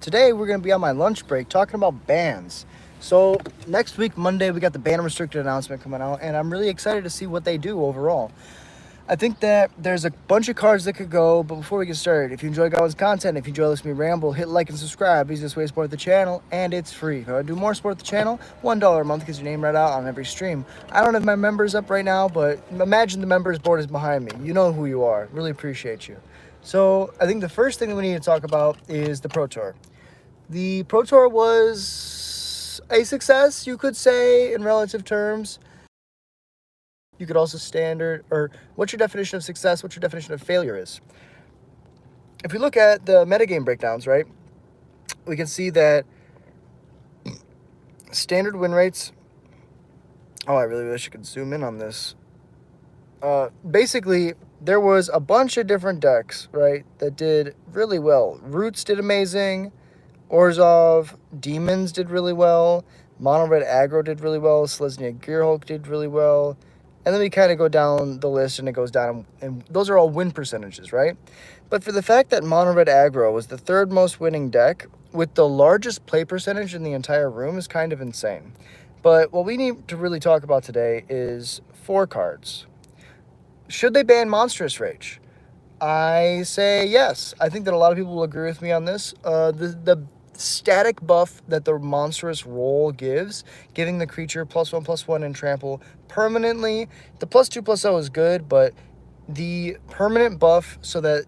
Today we're going to be on my lunch break talking about bans. So next week, Monday, we got the ban restricted announcement coming out, and I'm really excited to see what they do overall. I think that there's a bunch of cards that could go, but before we get started, if you enjoy Godwin's content, if you enjoy listening to me ramble, hit like and subscribe. Easiest way to support the channel, and it's free. If I want to do more support the channel, $1 a month gets your name right out on every stream. I don't have my members up right now, but imagine the members board is behind me. You know who you are. Really appreciate you. So I think the first thing that we need to talk about is the Pro Tour. The Pro Tour was a success, you could say, in relative terms. You could also what's your definition of success, what's your definition of failure is. If we look at the metagame breakdowns, right, we can see that standard win rates, I really wish I could zoom in on this. Basically, there was a bunch of different decks, right, that did really well. Roots did amazing. Orzhov, Demons did really well. Mono Red Aggro did really well. Selesnya Gearhulk did really well. And then we kind of go down the list and it goes down, and those are all win percentages, right? But for the fact that Mono Red Aggro was the third most winning deck with the largest play percentage in the entire room is kind of insane. But what we need to really talk about today is 4 cards. Should they ban Monstrous Rage? I say yes. I think that a lot of people will agree with me on this. The static buff that the monstrous roll gives, giving the creature +1/+1 and trample permanently. The +2/+0 is good, but the permanent buff so that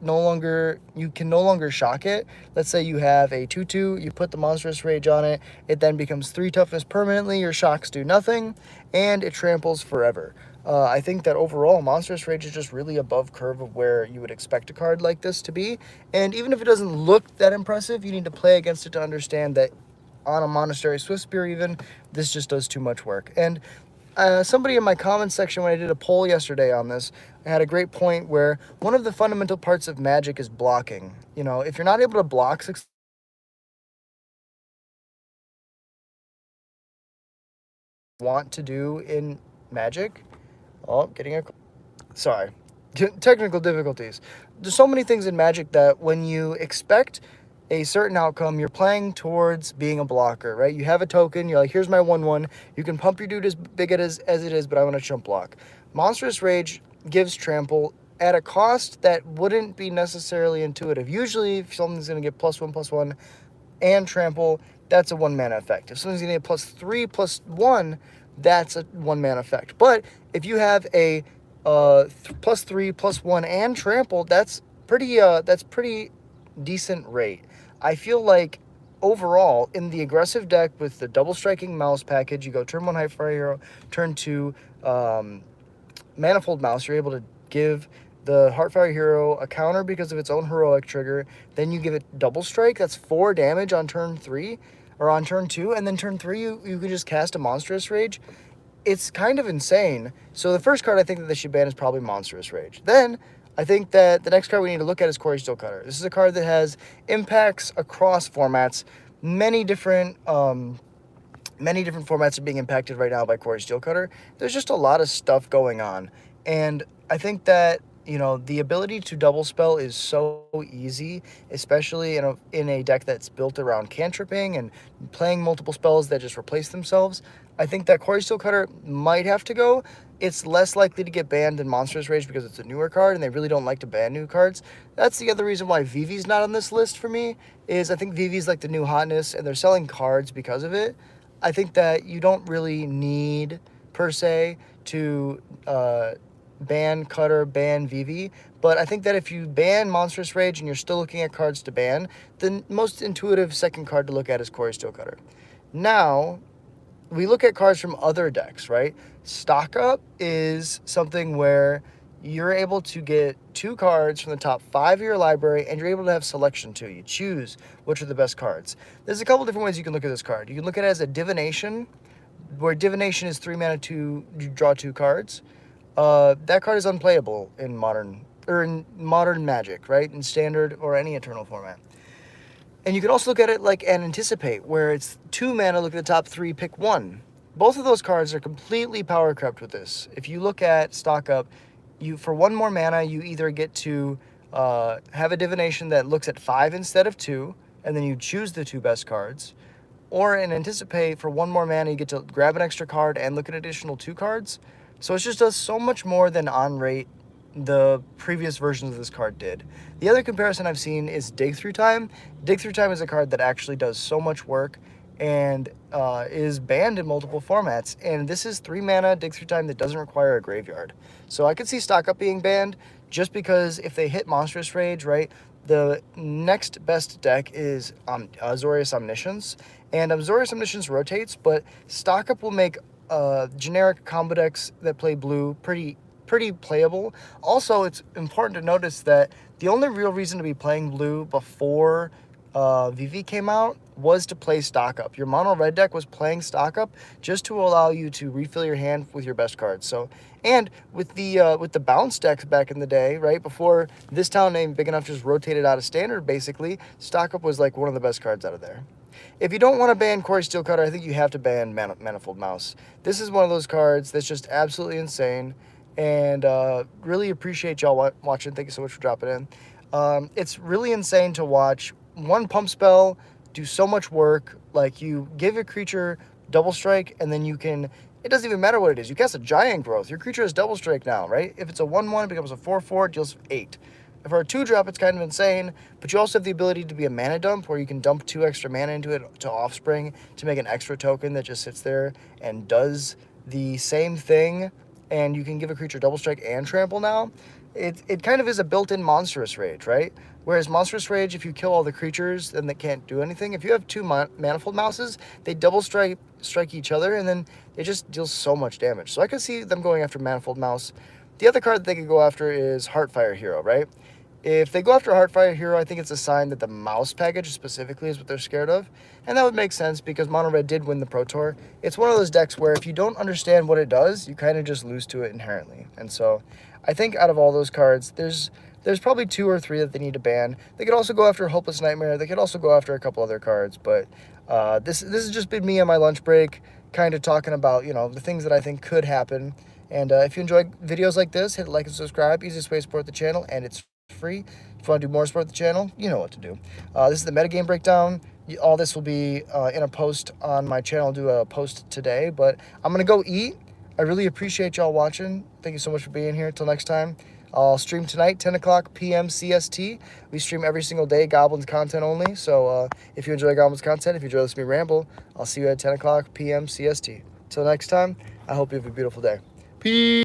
you can no longer shock it. Let's say you have a 2/2, you put the Monstrous Rage on it, it then becomes 3 toughness permanently, your shocks do nothing, and it tramples forever. I think that overall, Monstrous Rage is just really above curve of where you would expect a card like this to be. And even if it doesn't look that impressive, you need to play against it to understand that on a Monastery Swiftspear even, this just does too much work. And somebody in my comments section, when I did a poll yesterday on this, I had a great point where one of the fundamental parts of Magic is blocking. You know, if you're not able to block want to do in Magic, sorry, technical difficulties. There's so many things in Magic that when you expect a certain outcome, you're playing towards being a blocker, right? You have a token, you're like, here's my 1/1. You can pump your dude as big as it is, but I want to chump block. Monstrous Rage gives trample at a cost that wouldn't be necessarily intuitive. Usually, if something's going to get +1/+1 and trample, that's a 1-mana effect. If something's going to get +3/+1, that's a 1-mana effect. But if you have a +3/+1 and trample, that's pretty decent rate. I feel like overall in the aggressive deck with the double striking mouse package, you go turn 1 Hyperfire Hero, turn 2 Manifold Mouse. You're able to give the Heartfire Hero a counter because of its own heroic trigger. Then you give it double strike. That's 4 damage on turn 3 or on turn 2, and then turn 3 you can just cast a Monstrous Rage. It's kind of insane. So the first card I think that they should ban is probably Monstrous Rage. Then I think that the next card we need to look at is Cory Steelcutter. This is a card that has impacts across formats. Many different formats are being impacted right now by Cory Steelcutter. There's just a lot of stuff going on. And I think that, you know, the ability to double spell is so easy, especially in a deck that's built around cantripping and playing multiple spells that just replace themselves. I think that Cory Steelcutter might have to go. It's less likely to get banned than Monstrous Rage because it's a newer card and they really don't like to ban new cards. That's the other reason why Vivi's not on this list for me, is I think Vivi's like the new hotness and they're selling cards because of it. I think that you don't really need, per se, to ban Cutter, ban Vivi, but I think that if you ban Monstrous Rage and you're still looking at cards to ban, the most intuitive second card to look at is Cory Steelcutter. Now, we look at cards from other decks, right? Stockup is something where you're able to get 2 cards from the top 5 of your library, and you're able to have selection too. You choose which are the best cards. There's a couple different ways you can look at this card. You can look at it as a divination, where divination is 3 mana to draw 2 cards. That card is unplayable in modern Magic, right? In standard or any eternal format. And you can also look at it like an anticipate, where it's 2 mana, look at the top 3, pick 1. Both of those cards are completely power crept with this. If you look at Stockup, for 1 more mana, you either get to have a divination that looks at 5 instead of 2, and then you choose the 2 best cards. Or in Anticipate, for 1 more mana, you get to grab an extra card and look at additional 2 cards. So it just does so much more than on rate the previous versions of this card did. The other comparison I've seen is Dig Through Time. Dig Through Time is a card that actually does so much work and is banned in multiple formats. And this is 3 mana Dig Through Time that doesn't require a graveyard. So I could see Stockup being banned just because if they hit Monstrous Rage, right, the next best deck is Azorius Omniscience. And Azorius Omniscience rotates, but Stockup will make generic combo decks that play blue pretty playable. Also, it's important to notice that the only real reason to be playing blue before VV came out was to play Stockup. Your mono red deck was playing Stockup just to allow you to refill your hand with your best cards. So, and with the bounce decks back in the day, right before this town named Big Enough just rotated out of standard, basically Stockup was like one of the best cards out of there. If you don't want to ban Cory Steelcutter, I think you have to ban Manifold Mouse. This is one of those cards that's just absolutely insane, and really appreciate y'all watching. Thank you so much for dropping in. It's really insane to watch one pump spell do so much work. Like, you give a creature double strike, and then you can, it doesn't even matter what it is. You cast a giant growth. Your creature has double strike now, right? If it's a 1/1, it becomes a 4/4, it deals 8. For a 2-drop, it's kind of insane, but you also have the ability to be a mana dump, where you can dump 2 extra mana into it to Offspring to make an extra token that just sits there and does the same thing, and you can give a creature double strike and trample now. It kind of is a built-in Monstrous Rage, right? Whereas Monstrous Rage, if you kill all the creatures, then they can't do anything. If you have 2 Manifold Mouses, they double strike each other, and then it just deals so much damage. So I could see them going after Manifold Mouse. The other card that they could go after is Heartfire Hero, right? If they go after Heartfire Hero, I think it's a sign that the mouse package specifically is what they're scared of. And that would make sense because Mono Red did win the Pro Tour. It's one of those decks where if you don't understand what it does, you kind of just lose to it inherently. And so I think out of all those cards, there's probably 2 or 3 that they need to ban. They could also go after Hopeless Nightmare. They could also go after a couple other cards. But this has just been me on my lunch break, kind of talking about, you know, the things that I think could happen. And if you enjoy videos like this, hit like and subscribe. Easiest way to support the channel, and it's free. If you want to do more support the channel, you know what to do. This is the metagame breakdown. All this will be in a post on my channel. I'll do a post today, but I'm gonna go eat. I really appreciate y'all watching. Thank you so much for being here. Until next time, I'll stream tonight, 10 o'clock p.m. CST. We stream every single day, Goblins content only. So if you enjoy Goblins content, if you enjoy listening to me ramble, I'll see you at 10 o'clock p.m. CST. Till next time, I hope you have a beautiful day. Peace.